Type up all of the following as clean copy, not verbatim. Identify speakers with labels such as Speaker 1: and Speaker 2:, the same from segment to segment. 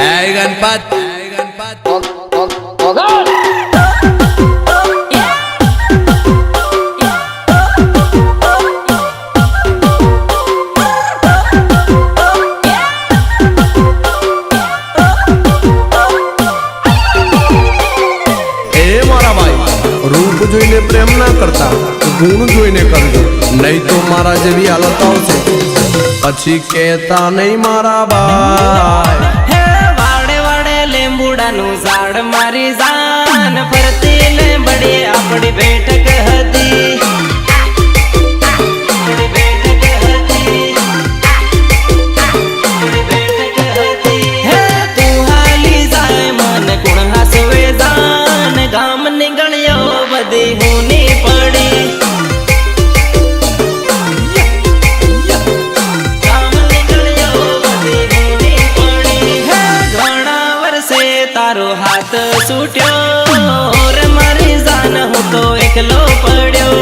Speaker 1: गणपत
Speaker 2: रूप જોઈને પ્રેમ ના કરતા ગુણ જોઈને કરજો નહીં તો મારા જેવી હાલત આવશે પછી કહેતા નહીં મારા ભાઈ
Speaker 3: હે વાડે વાડે લીંબુડાનું ઝાડ મારી જાન ફરતી લીંબડી આપણી બેઠક હતી હે તું હાલી જાય મન ગુણ હાસવે જાન ગામ નીકળ્યો બધી હુની પડી ગામ નીકળ્યો બધી હુની પડી હે ઘણા વર્ષે તારો હાથ છૂટ્યો રે મારી જાન હું તો એકલો પડ્યો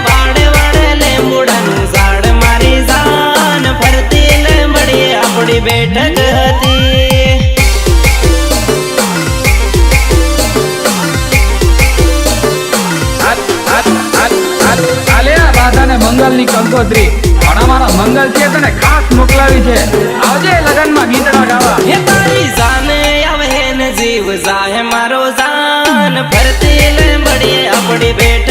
Speaker 3: વાડે વાડે લીંબુડાનું ઝાડ મારી જાન ફરતી લીંબડી આપણી બેઠક હતી
Speaker 4: મંગલ ની કંકોત્રી પણ અમારા મંગલ છે તને ખાસ મોકલાવી છે આવજે લગન માં ગીતડા ગાવા
Speaker 3: હે તારી જાને આવે ને જીવ જાહે મારો જાન ફરતી લીંબડી આપણી બેઠક